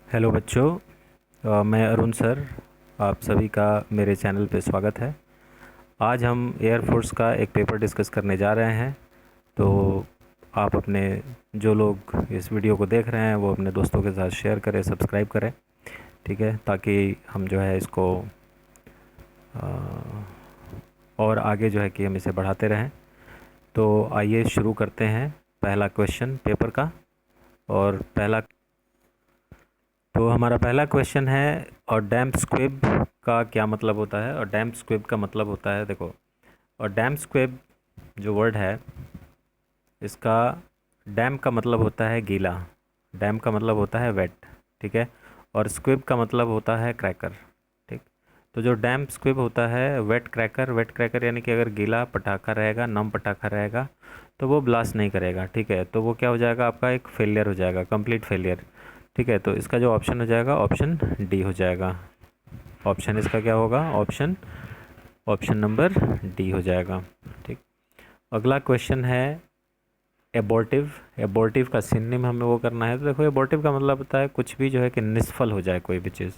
Hello बच्चों। मैं Arun sir, आप सभी का मेरे चैनल पे स्वागत है। आज हम एयरफोर्स का एक पेपर डिस्कस करने जा रहे हैं। तो आप अपने जो लोग इस वीडियो को देख रहे हैं वो अपने दोस्तों के साथ शेयर करें, सब्सक्राइब करें, ठीक है, ताकि हम जो है इसको अ, और आगे जो है कि हम इसे बढ़ाते रहें। तो आइए शुरू करते हैं पहला क्वेश्चन पेपर का। और पहला तो हमारा पहला क्वेश्चन है, और डैम्प स्क्विब का क्या मतलब होता है। और डैम्प स्क्विब का मतलब होता है, देखो, और डैम्प स्क्विब जो वर्ड है इसका, डैम्प का मतलब होता है गीला, डैम्प का मतलब होता है वेट, ठीक है। और स्क्विब का मतलब होता है क्रैकर, ठीक। तो जो डैम्प स्क्विब होता है, वेट क्रैकर, वेट क्रैकर यानी कि अगर गीला पटाखा रहेगा, नम पटाखा रहेगा तो वो ब्लास्ट नहीं करेगा, ठीक है। तो वो क्या हो जाएगा, आपका एक फेलियर हो जाएगा, कंप्लीट फेलियर, ठीक है। तो इसका जो ऑप्शन हो जाएगा, ऑप्शन डी हो जाएगा। ऑप्शन इसका क्या होगा, ऑप्शन ऑप्शन नंबर डी हो जाएगा, ठीक। अगला क्वेश्चन है एबॉर्टिव। एबॉर्टिव का सिनोनिम हमें वो करना है। तो देखो, एबॉर्टिव का मतलब होता है कुछ भी जो है कि निष्फल हो जाए, कोई भी चीज़,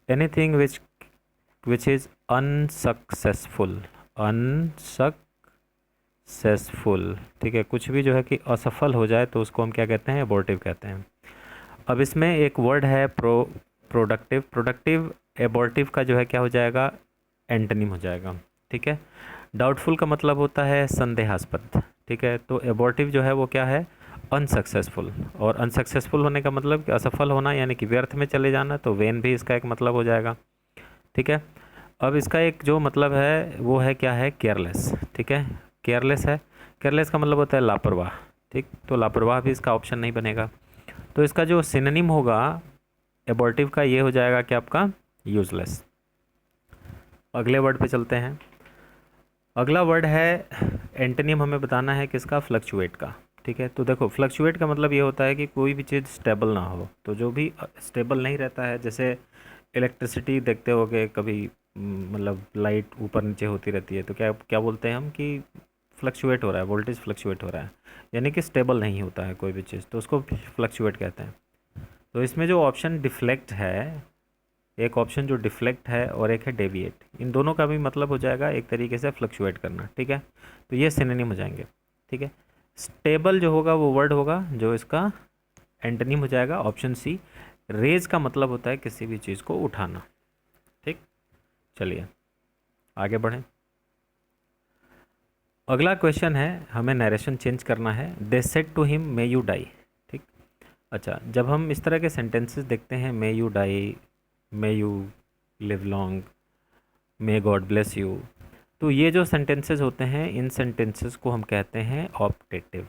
anything which is unsuccessful, unsuccessful, ठीक है। कुछ भी जो है कि असफल हो जाए तो उसको हम क्या कहते हैं, एबॉर्टिव कहते हैं। अब इसमें एक वर्ड है प्रोडक्टिव। प्रोडक्टिव एबॉर्टिव का जो है क्या हो जाएगा, एंटोनिम हो जाएगा, ठीक है। डाउटफुल का मतलब होता है संदेहास्पद, ठीक है। तो एबॉर्टिव जो है वो क्या है, अनसक्सेसफुल। और अनसक्सेसफुल होने का मतलब कि असफल होना, यानी कि व्यर्थ में चले जाना, तो वेन भी इसका एक मतलब हो जाएगा, ठीक है। अब इसका एक जो मतलब है वो है क्या है, केयरलेस, ठीक है। केयरलेस है, केयरलेस का मतलब होता है लापरवाह, ठीक। तो लापरवाह भी इसका ऑप्शन नहीं बनेगा। तो इसका जो सिनोनिम होगा एबॉर्टिव का, ये हो जाएगा कि आपका यूजलेस। अगले वर्ड पे चलते हैं। अगला वर्ड है, एंटोनिम हमें बताना है किसका, फ्लक्चुएट का, ठीक है। तो देखो, फ्लक्चुएट का मतलब ये होता है कि कोई भी चीज़ स्टेबल ना हो। तो जो भी स्टेबल नहीं रहता है, जैसे इलेक्ट्रिसिटी देखते होगे कभी, मतलब लाइट ऊपर नीचे होती रहती है, तो क्या क्या बोलते हैं हम कि फ्लक्चुएट हो रहा है, वोल्टेज फ्लक्चुएट हो रहा है, यानी कि स्टेबल नहीं होता है कोई भी चीज़, तो उसको फ्लक्चुएट कहते हैं। तो इसमें जो ऑप्शन डिफ्लेक्ट है, एक ऑप्शन जो डिफ्लेक्ट है और एक है डेविएट, इन दोनों का भी मतलब हो जाएगा एक तरीके से फ्लक्चुएट करना, ठीक है। तो ये सिनोनिम हो जाएंगे, ठीक है। स्टेबल जो होगा वो वर्ड होगा जो इसका एंटोनिम हो जाएगा, ऑप्शन सी। रेज का मतलब होता है किसी भी चीज़ को उठाना, ठीक। चलिए आगे बढ़ें। अगला क्वेश्चन है, हमें नरेशन चेंज करना है। They said to him may you die, ठीक। अच्छा, जब हम इस तरह के सेंटेंसेस देखते हैं, may you die, may you live long, may God bless you, तो ये जो सेंटेंसेस होते हैं, इन सेंटेंसेस को हम कहते हैं ऑप्टेटिव।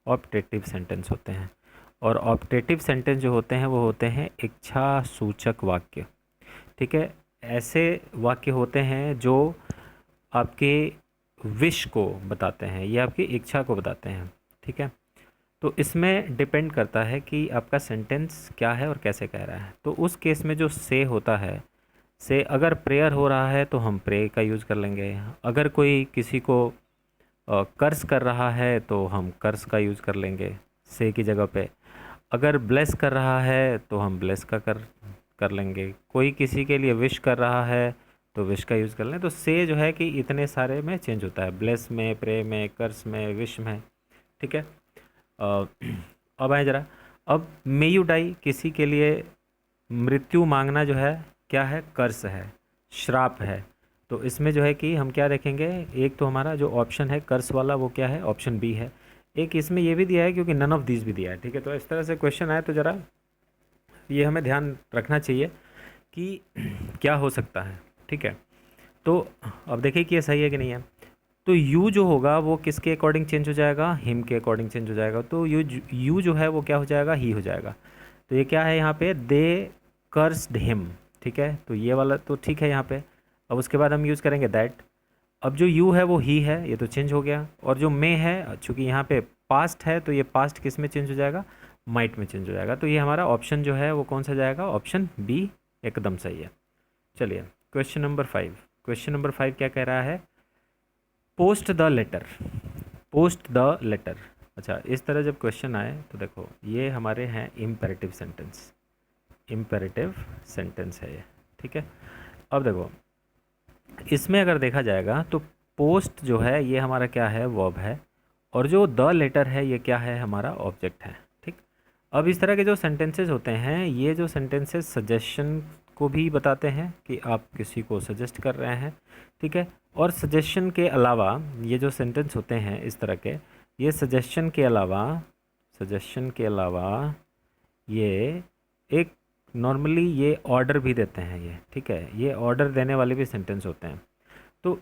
ऑप्टेटिव सेंटेंस होते हैं। और ऑप्टेटिव सेंटेंस जो होते हैं वो होते हैं इच्छा सूचक वाक्य, ठीक है। ऐसे वाक्य होते हैं जो आपके विश को बताते हैं, ये आपकी इच्छा को बताते हैं, ठीक है। तो इसमें डिपेंड करता है कि आपका सेंटेंस क्या है और कैसे कह रहा है। तो उस केस में जो से होता है, से अगर प्रेयर हो रहा है तो हम प्रे का यूज़ कर लेंगे। अगर कोई किसी को कर्ज कर रहा है तो हम कर्ज का यूज़ कर लेंगे से की जगह पे। अगर ब्लेस कर रहा है तो हम ब्लेस का कर लेंगे। कोई किसी के लिए विश कर रहा है तो विश का यूज़ कर लें। तो से जो है कि इतने सारे में चेंज होता है, ब्लेस में, प्रे में, कर्ज में, विश में, ठीक है। अ, अब आए ज़रा, अब मे यू डाई, किसी के लिए मृत्यु मांगना जो है क्या है, कर्ज है, श्राप है। तो इसमें जो है कि हम क्या देखेंगे, एक तो हमारा जो ऑप्शन है कर्ज वाला वो क्या है, ऑप्शन बी है। एक इसमें ये भी दिया है क्योंकि नन ऑफ दीज भी दिया है, ठीक है। तो इस तरह से क्वेश्चन आए तो ज़रा ये हमें ध्यान रखना चाहिए कि क्या हो सकता है, ठीक है। तो अब देखिए कि ये सही है कि नहीं है। तो यू जो होगा वो किसके अकॉर्डिंग चेंज हो जाएगा, हिम के अकॉर्डिंग चेंज हो जाएगा। तो यू जो है वो क्या हो जाएगा, ही हो जाएगा। तो ये क्या है यहाँ पे, दे कर्स्ड हिम, ठीक है। तो ये वाला तो ठीक है यहाँ पे। अब उसके बाद हम यूज़ करेंगे दैट। अब जो यू है वो ही है, ये तो चेंज हो गया। और जो मे है, चूँकि यहाँ पे पास्ट है तो ये पास्ट किस में चेंज हो जाएगा, माइट में चेंज हो जाएगा। तो ये हमारा ऑप्शन जो है वो कौन सा जाएगा, ऑप्शन बी एकदम सही है। चलिए क्वेश्चन नंबर 5। क्वेश्चन नंबर 5 क्या कह रहा है, post the letter, post the letter. अच्छा, इस तरह जब क्वेश्चन आए तो देखो ये हमारे हैं इम्पेरेटिव सेंटेंस, इम्पेरेटिव सेंटेंस है ये, ठीक है। अब देखो इसमें अगर देखा जाएगा तो पोस्ट जो है ये हमारा क्या है, वर्ब है, और जो द लेटर है ये क्या है, हमारा ऑब्जेक्ट है, ठीक। अब इस तरह के जो सेंटेंसेस होते हैं, ये जो सेंटेंसेस सजेशन को भी बताते हैं कि आप किसी को सजेस्ट कर रहे हैं, ठीक है। और सजेशन के अलावा ये जो सेंटेंस होते हैं इस तरह के, ये सजेशन के अलावा ये एक नॉर्मली ये ऑर्डर भी देते हैं ये, ठीक है। ये ऑर्डर देने वाले भी सेंटेंस होते हैं। तो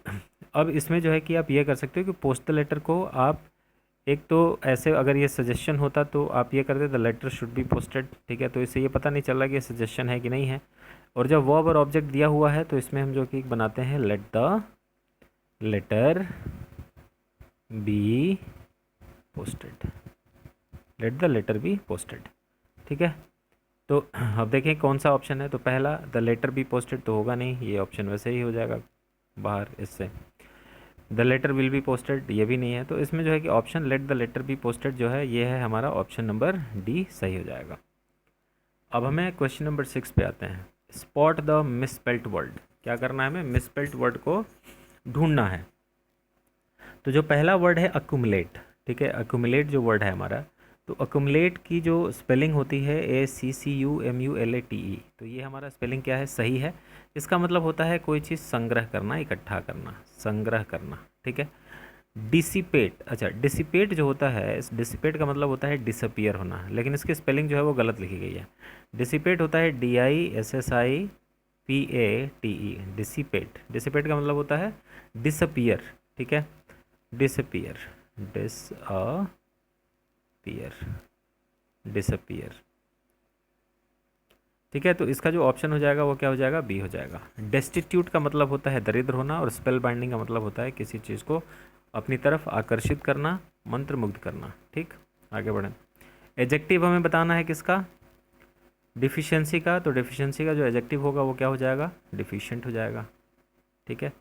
अब इसमें जो है कि आप ये कर सकते हो कि पोस्ट द लेटर को आप एक तो ऐसे, अगर ये सजेशन होता तो आप ये करते the letter should be posted, ठीक है। तो इससे ये पता नहीं चल रहा कि ये सजेशन है कि नहीं है। और जब वर्ब और ऑब्जेक्ट दिया हुआ है तो इसमें हम जो कि बनाते हैं let the letter be posted, let the letter be posted, ठीक है। तो अब देखें कौन सा ऑप्शन है। तो पहला द लेटर बी पोस्टेड तो होगा नहीं, ये ऑप्शन वैसे ही हो जाएगा बाहर इससे। The letter will be posted ये भी नहीं है। तो इसमें जो है कि option let the letter be posted जो है ये है हमारा ऑप्शन नंबर डी सही हो जाएगा। अब हमें क्वेश्चन नंबर 6 पे आते हैं। Spot the misspelt word. क्या करना है, हमें मिसस्पेल्ट वर्ड को ढूंढना है। तो जो पहला वर्ड है अक्यूमुलेट, ठीक है। अक्यूमुलेट जो वर्ड है हमारा, तो अक्यूमुलेट की जो स्पेलिंग होती है ACCUMULATE, तो ये हमारा स्पेलिंग क्या है, सही है। इसका मतलब होता है कोई चीज़ संग्रह करना, इकट्ठा करना, संग्रह करना, ठीक है। डिसिपेट, अच्छा डिसिपेट जो होता है, इस डिसिपेट का मतलब होता है डिसअपियर होना, लेकिन इसकी स्पेलिंग जो है वो गलत लिखी गई है। डिसिपेट होता है DISSIPATE, डिसिपेट। डिसिपेट का मतलब होता है डिसअपियर, ठीक है। डिसअपियर, डिसअपियर, ठीक है। तो इसका जो ऑप्शन हो जाएगा वो क्या हो जाएगा, बी हो जाएगा। डेस्टिट्यूट का मतलब होता है दरिद्र होना, और स्पेल बाइंडिंग का मतलब होता है किसी चीज़ को अपनी तरफ आकर्षित करना, मंत्रमुग्ध करना, ठीक। आगे बढ़ें। एडजेक्टिव हमें बताना है किसका, डिफिशियंसी का। तो डिफिशियंसी का जो एडजेक्टिव होगा वो क्या हो जाएगा, डिफिशिएंट हो जाएगा, ठीक है।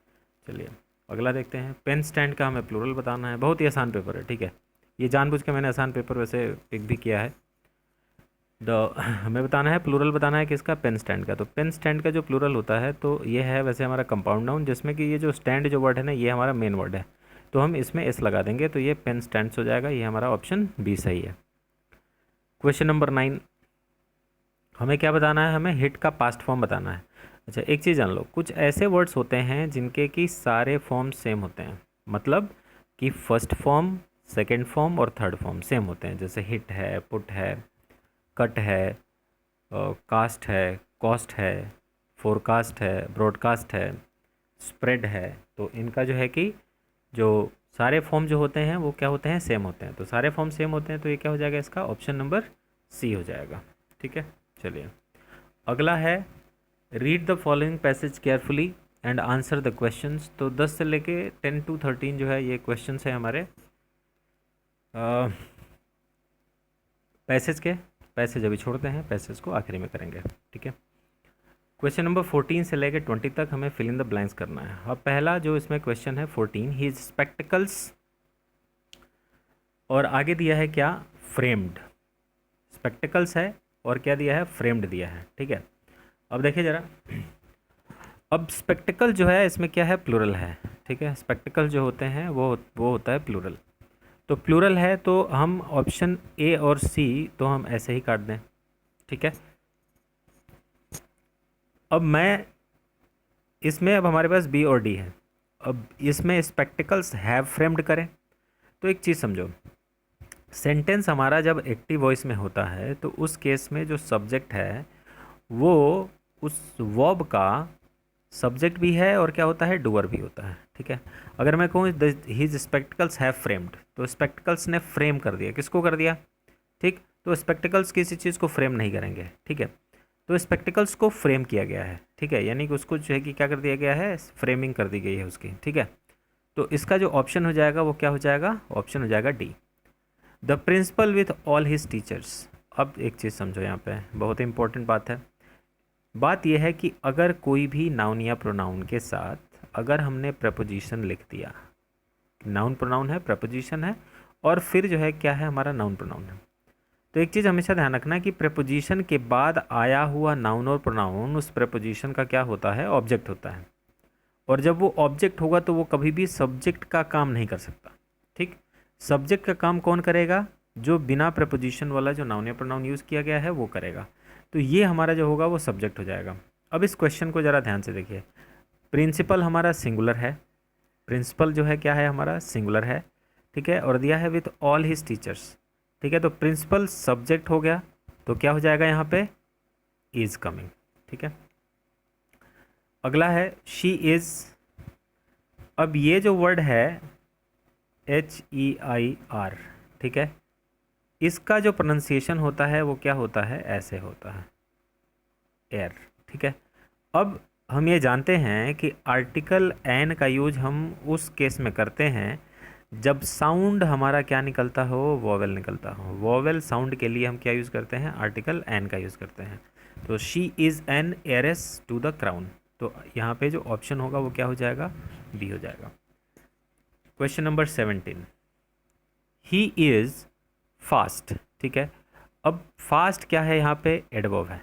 चलिए अगला देखते हैं। पेन स्टैंड का हमें प्लूरल बताना है। बहुत ही आसान पेपर है, ठीक है। ये जानबूझ के मैंने आसान पेपर वैसे पिक भी किया है। हमें बताना है, प्लूरल बताना है किसका, पेन स्टैंड का। तो पेन स्टैंड का जो प्लूरल होता है तो ये है वैसे हमारा कंपाउंड नाउन, जिसमें कि ये जो स्टैंड जो वर्ड है ना ये हमारा मेन वर्ड है, तो हम इसमें एस लगा देंगे, तो ये पेन स्टैंड्स हो जाएगा। ये हमारा ऑप्शन बी सही है। क्वेश्चन नंबर 9, हमें क्या बताना है, हमें हिट का पास्ट फॉर्म बताना है। अच्छा एक चीज़ जान लो, कुछ ऐसे वर्ड्स होते हैं जिनके कि सारे फॉर्म सेम होते हैं, मतलब कि फर्स्ट फॉर्म, सेकेंड फॉर्म और थर्ड फॉर्म सेम होते हैं। जैसे हिट है, पुट है, कट है, कास्ट है, कॉस्ट है, फोरकास्ट है, ब्रॉडकास्ट है, स्प्रेड है। तो इनका जो है कि जो सारे फॉर्म जो होते हैं वो क्या होते हैं, सेम होते हैं। तो सारे फॉर्म सेम होते हैं, तो ये क्या हो जाएगा, इसका ऑप्शन नंबर सी हो जाएगा, ठीक है। चलिए अगला है, read the following passage carefully and answer the questions. तो 10 से लेके 10 to 13 जो है ये क्वेश्चंस है हमारे पैसेज के। पैसेज अभी छोड़ते हैं, पैसेज को आखिरी में करेंगे, ठीक है। क्वेश्चन नंबर 14 से लेकर 20 तक हमें फिल इन द ब्लैंक्स करना है। अब पहला जो इसमें क्वेश्चन है 14, हिज स्पेक्टिकल्स, और आगे दिया है क्या, फ्रेम्ड। स्पेक्टिकल्स है और क्या दिया है, फ्रेम्ड दिया है, ठीक है। अब देखिए ज़रा, अब स्पेक्टिकल जो है इसमें क्या है, प्लूरल है, ठीक है। स्पेक्टिकल जो होते हैं वो होता है प्लूरल। तो प्लूरल है तो हम ऑप्शन ए और सी तो हम ऐसे ही काट दें, ठीक है। अब मैं इसमें, अब हमारे पास बी और डी है। अब इसमें स्पेक्टिकल्स हैव फ्रेम्ड करें तो एक चीज़ समझो, सेंटेंस हमारा जब एक्टिव वॉइस में होता है तो उस केस में जो सब्जेक्ट है वो उस वर्ब का सब्जेक्ट भी है और क्या होता है, डूअर भी होता है, ठीक है। अगर मैं कहूँ हिज स्पेक्टिकल्स हैव फ्रेम्ड, तो स्पेक्टिकल्स ने फ्रेम कर दिया, किसको कर दिया, ठीक। तो स्पेक्टिकल्स किसी चीज़ को फ्रेम नहीं करेंगे, ठीक है। तो स्पेक्टिकल्स को फ्रेम किया गया है, ठीक है, यानी कि उसको जो है कि क्या कर दिया गया है, फ्रेमिंग कर दी गई है उसकी, ठीक है। तो इसका जो ऑप्शन हो जाएगा वो क्या हो जाएगा, ऑप्शन हो जाएगा D, the principal with all his teachers. अब एक चीज़ समझो यहाँ पे, बहुत इंपॉर्टेंट बात है। बात यह है कि अगर कोई भी नाउन या प्रोनाउन के साथ अगर हमने प्रपोजिशन लिख दिया, नाउन प्रोनाउन है, प्रपोजिशन है, और फिर जो है क्या है, हमारा नाउन प्रोनाउन है, तो एक चीज़ हमेशा ध्यान रखना कि प्रेपोजिशन के बाद आया हुआ नाउन और प्रोनाउन उस प्रेपोजिशन का क्या होता है, ऑब्जेक्ट होता है। और जब वो ऑब्जेक्ट होगा तो वो कभी भी सब्जेक्ट का काम नहीं कर सकता। ठीक, सब्जेक्ट का काम कौन करेगा, जो बिना प्रेपोजिशन वाला जो नाउन या प्रोनाउन यूज़ किया गया है वो करेगा। तो ये हमारा जो होगा वो सब्जेक्ट हो जाएगा। अब इस क्वेश्चन को ज़रा ध्यान से देखिए। प्रिंसिपल हमारा सिंगुलर है, प्रिंसिपल जो है क्या है हमारा, सिंगुलर है। ठीक है, और दिया है विथ ऑल हिज टीचर्स। ठीक है, तो प्रिंसिपल सब्जेक्ट हो गया, तो क्या हो जाएगा यहाँ पे, इज कमिंग। ठीक है, अगला है शी इज़। अब ये जो वर्ड है HEIR, ठीक है, इसका जो प्रोनाउंसिएशन होता है वो क्या होता है, ऐसे होता है, एयर। ठीक है, अब हम ये जानते हैं कि आर्टिकल एन का यूज हम उस केस में करते हैं जब साउंड हमारा क्या निकलता हो, वोवेल निकलता हो। वोवेल साउंड के लिए हम क्या यूज़ करते हैं, आर्टिकल एन का यूज़ करते हैं। तो she is an heiress to the crown, तो यहाँ पे जो ऑप्शन होगा वो क्या हो जाएगा, बी हो जाएगा। Question number 17, he is fast. ठीक है, अब फास्ट क्या है यहाँ पे, एडवर्ब है।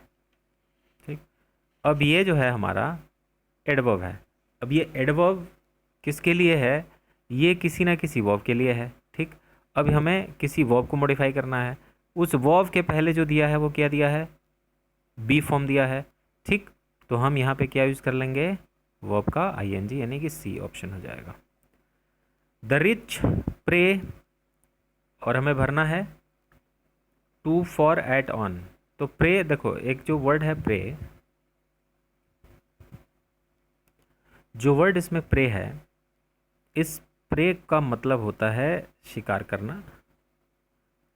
ठीक, अब ये जो है हमारा एडवर्ब है। अब ये एडवर्ब किसके लिए है, ये किसी ना किसी वर्ब के लिए है। ठीक, अब हमें किसी वर्ब को मॉडिफाई करना है। उस वर्ब के पहले जो दिया है वो क्या दिया है, बी फॉर्म दिया है। ठीक, तो हम यहाँ पे क्या यूज़ कर लेंगे, वर्ब का ING, यानी कि सी ऑप्शन हो जाएगा। द रिच प्रे, और हमें भरना है टू फॉर एट ऑन। तो प्रे, देखो एक जो वर्ड है प्रे, जो वर्ड इसमें प्रे है, इस प्रे का मतलब होता है शिकार करना,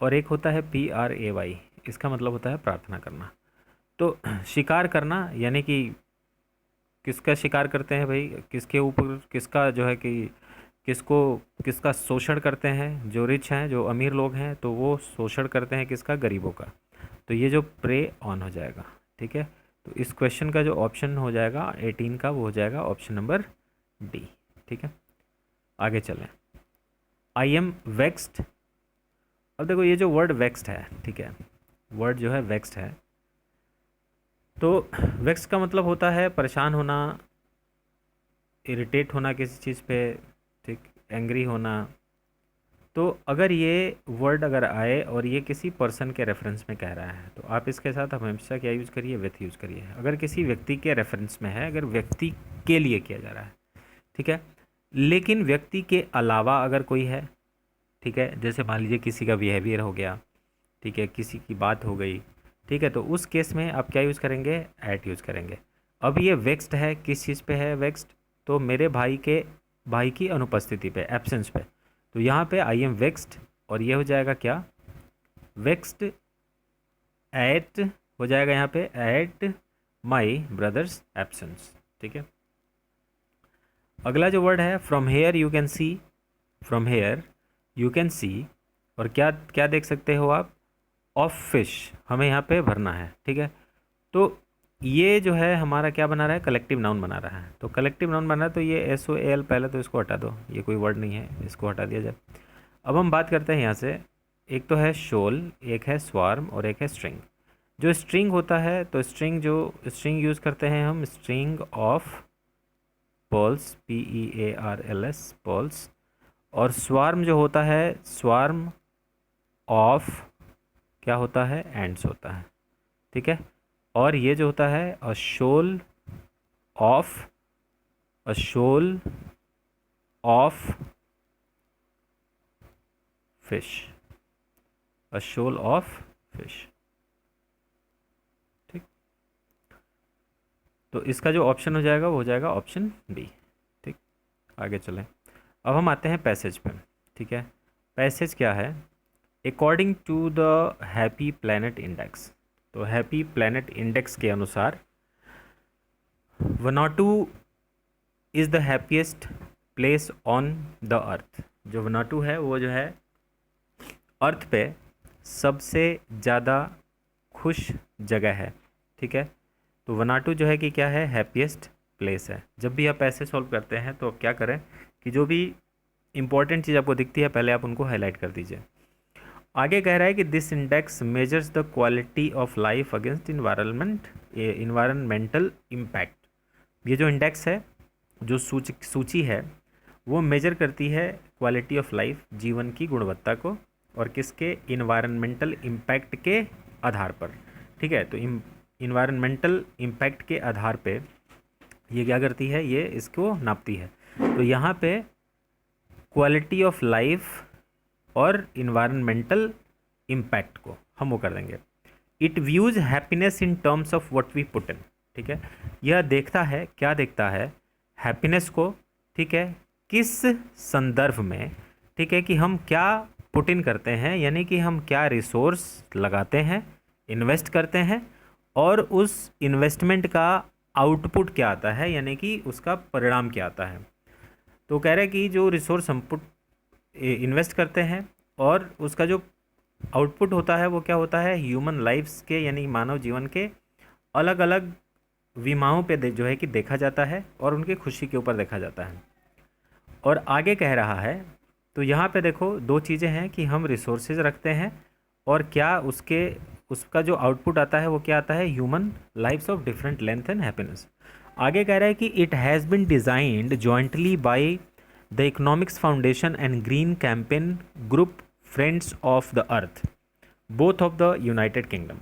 और एक होता है PRAY, इसका मतलब होता है प्रार्थना करना। तो शिकार करना यानी कि किसका शिकार करते हैं भाई, किसके ऊपर, किसका जो है कि किसको, किसका शोषण करते हैं, जो रिच हैं, जो अमीर लोग हैं, तो वो शोषण करते हैं किसका, गरीबों का। तो ये जो प्रे ऑन हो जाएगा। ठीक है, तो इस क्वेश्चन का जो ऑप्शन हो जाएगा 18 का, वो हो जाएगा ऑप्शन नंबर डी। ठीक है, आगे चलें। I am vexed. अब देखो ये जो वर्ड वेक्स्ड है, ठीक है, वर्ड जो है वेक्स्ड है, तो वेक्स्ड का मतलब होता है परेशान होना, इरिटेट होना किसी चीज़ पे, ठीक, एंग्री होना। तो अगर ये वर्ड अगर आए और ये किसी पर्सन के रेफरेंस में कह रहा है, तो आप इसके साथ हमेशा क्या यूज़ करिए, विथ यूज़ करिए। अगर किसी व्यक्ति के रेफरेंस में है, अगर व्यक्ति के लिए किया जा रहा है, ठीक है, लेकिन व्यक्ति के अलावा अगर कोई है, ठीक है, जैसे मान लीजिए किसी का बिहेवियर हो गया, ठीक है, किसी की बात हो गई, ठीक है, तो उस केस में आप क्या यूज़ करेंगे, एट यूज़ करेंगे। अब ये वेक्स्ड है, किस चीज़ पे है वेक्स्ड, तो मेरे भाई की अनुपस्थिति पे, एब्सेंस पे। तो यहाँ पे आई एम वेक्स्ड, और ये हो जाएगा क्या, वेक्स्ड एट हो जाएगा यहाँ पे, एट माई ब्रदर्स एब्सेंस। ठीक है, अगला जो वर्ड है from here you can see, from here you can see, और क्या क्या देख सकते हो आप, ऑफ फिश, हमें यहाँ पे भरना है। ठीक है, तो ये जो है हमारा क्या बना रहा है, कलेक्टिव नाउन बना रहा है। तो कलेक्टिव नाउन बना है, तो ये SOAL पहले तो इसको हटा दो, ये कोई वर्ड नहीं है, इसको हटा दिया जाए। अब हम बात करते हैं यहाँ से, एक तो है शोल, एक है स्वार्म, और एक है स्ट्रिंग। जो स्ट्रिंग होता है, तो स्ट्रिंग यूज़ करते हैं हम, string of pearls, PEARLS, pearls. और स्वार्म जो होता है, स्वार्म ऑफ क्या होता है, एंड्स होता है। ठीक है, और ये जो होता है a shoal of fish, a shoal of fish. ठीक, तो इसका जो ऑप्शन हो जाएगा वो हो जाएगा ऑप्शन बी। ठीक, आगे चलें। अब हम आते हैं पैसेज पे। ठीक है, पैसेज क्या है, according to the happy planet index. तो हैप्पी प्लैनेट इंडेक्स के अनुसार Vanuatu is the happiest place on the earth. जो वनाटू है वो जो है अर्थ पे सबसे ज़्यादा खुश जगह है। ठीक है, तो वनाटू जो है कि क्या है, हैप्पीएस्ट प्लेस है। जब भी आप ऐसे सॉल्व करते हैं तो आप क्या करें कि जो भी इंपॉर्टेंट चीज़ आपको दिखती है पहले आप उनको हाईलाइट कर दीजिए। आगे कह रहा है कि this index measures the quality of life against environmental impact. ये जो इंडेक्स है, जो सूची है, वो मेजर करती है क्वालिटी ऑफ लाइफ, जीवन की गुणवत्ता को, और किसके, इन्वायरमेंटल इम्पैक्ट के आधार पर। ठीक है, तो इन्वायरमेंटल इम्पैक्ट के आधार पे ये क्या करती है, ये इसको नापती है। तो यहाँ पे क्वालिटी ऑफ लाइफ और इन्वायरमेंटल इम्पैक्ट को हम वो कर देंगे। It views happiness in terms of what we put in. ठीक है, यह देखता है, क्या देखता है, हैप्पीनेस को, ठीक है, किस संदर्भ में, ठीक है, कि हम क्या पुट इन करते हैं, यानी कि हम क्या रिसोर्स लगाते हैं, इन्वेस्ट करते हैं, और उस इन्वेस्टमेंट का आउटपुट क्या आता है, यानी कि उसका परिणाम क्या आता है। तो कह रहे हैं कि जो रिसोर्स हम इन्वेस्ट करते हैं और उसका जो आउटपुट होता है वो क्या होता है, ह्यूमन लाइफ्स के, यानी मानव जीवन के अलग अलग विमाओं पे जो है कि देखा जाता है, और उनकी खुशी के ऊपर देखा जाता है। और आगे कह रहा है, तो यहाँ पे देखो दो चीज़ें हैं कि हम रिसोर्सेज रखते हैं और क्या उसका जो आउटपुट आता है वो क्या आता है, human lifes of different length and happiness. आगे कह रहा है कि it has been designed jointly by the Economics Foundation and Green campaign group Friends of the Earth, both of the United Kingdom.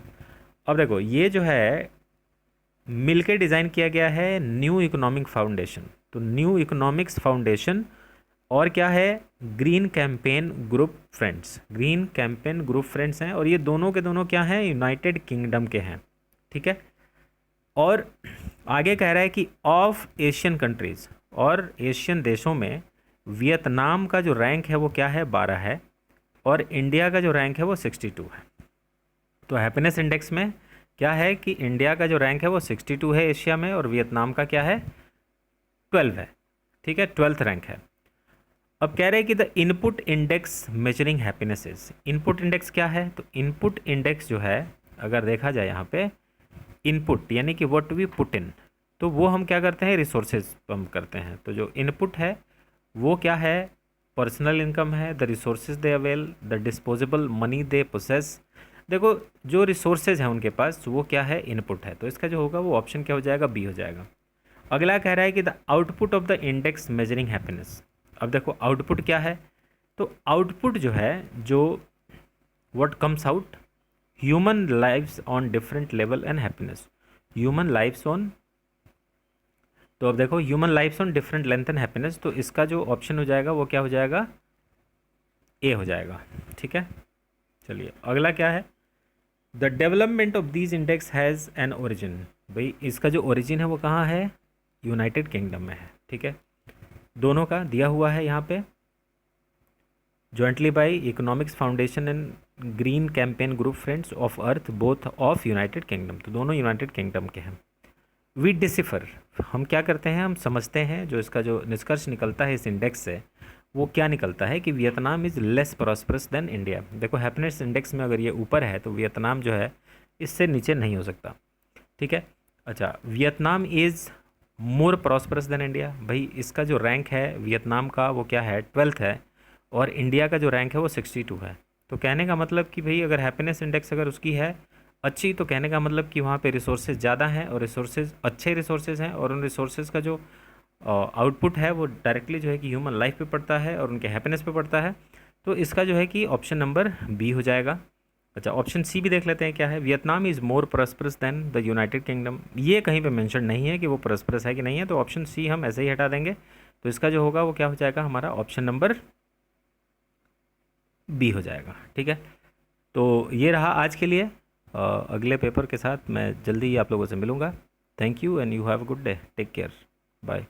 अब देखो ये जो है मिलके डिज़ाइन किया गया है न्यू इकोनॉमिक फाउंडेशन, तो न्यू इकोनॉमिक्स फाउंडेशन और क्या है, green campaign group friends. Green campaign group friends हैं, और ये दोनों के दोनों क्या हैं, यूनाइटेड किंगडम के हैं। ठीक है, और आगे कह रहा है कि ऑफ एशियन कंट्रीज़, और एशियन देशों में वियतनाम का जो रैंक है वो क्या है, 12 है, और इंडिया का जो रैंक है वो 62 है। तो हैप्पीनेस इंडेक्स में क्या है कि इंडिया का जो रैंक है वो 62 है एशिया में, और वियतनाम का क्या है, 12 है। ठीक है, 12th रैंक है। अब कह रहे हैं कि the input index measuring happiness is. Input index क्या है, तो इनपुट इंडेक्स जो है, अगर देखा जाए यहाँ पे, इनपुट यानी कि व्हाट वी पुट इन, तो वो हम क्या करते हैं, रिसोर्सेज हम करते हैं। तो जो इनपुट है वो क्या है, पर्सनल इनकम है, the resources they avail, the disposable money they possess. देखो जो रिसोर्सेज हैं उनके पास, वो क्या है, इनपुट है। तो इसका जो होगा वो ऑप्शन क्या हो जाएगा, बी हो जाएगा। अगला कह रहा है कि the output of the index measuring happiness. अब देखो आउटपुट क्या है, तो आउटपुट जो है, जो what comes out, human lifes on different level and happiness, human lifes on, तो अब देखो human lifes on different length and happiness, तो इसका जो ऑप्शन हो जाएगा वो क्या हो जाएगा, ए हो जाएगा। ठीक है, चलिए अगला क्या है, the development of these index has an origin. भाई इसका जो ओरिजिन है वो कहाँ है, यूनाइटेड किंगडम में है। ठीक है, दोनों का दिया हुआ है यहाँ पे, jointly by Economics Foundation and Green campaign group Friends of Earth, both of United Kingdom, तो दोनों यूनाइटेड किंगडम के हैं। वी डिसिफर, हम क्या करते हैं, हम समझते हैं, जो इसका जो निष्कर्ष निकलता है इस इंडेक्स से वो क्या निकलता है कि Vietnam is less prosperous than India. देखो हैप्पीनेस इंडेक्स में अगर ये ऊपर है तो वियतनाम जो है इससे नीचे नहीं हो सकता। ठीक है, अच्छा, Vietnam is more prosperous than India. भाई इसका जो रैंक है वियतनाम का वो क्या है, 12th है, और इंडिया का जो रैंक है वो 62 है। तो कहने का मतलब कि भाई अगर हैप्पीनेस इंडेक्स अगर उसकी है अच्छी, तो कहने का मतलब कि वहाँ पे रिसोर्सेज ज़्यादा हैं, और रिसोर्सेज अच्छे रिसोर्सेज हैं, और उन रिसोर्सेज का जो आउटपुट है वो डायरेक्टली जो है कि ह्यूमन लाइफ पे पड़ता है और उनके हैप्पीनेस पे पड़ता है। तो इसका जो है कि ऑप्शन नंबर बी हो जाएगा। अच्छा, ऑप्शन सी भी देख लेते हैं क्या है, Vietnam is more prosperous than the United Kingdom. ये कहीं पे मेंशन नहीं है कि वो प्रॉस्परस है कि नहीं है, तो ऑप्शन सी हम ऐसे ही हटा देंगे। तो इसका जो होगा वो क्या हो जाएगा, हमारा ऑप्शन नंबर बी हो जाएगा। ठीक है, तो ये रहा आज के लिए। अगले पेपर के साथ मैं जल्दी ही आप लोगों से मिलूँगा। Thank you and you have a good day, take care, bye.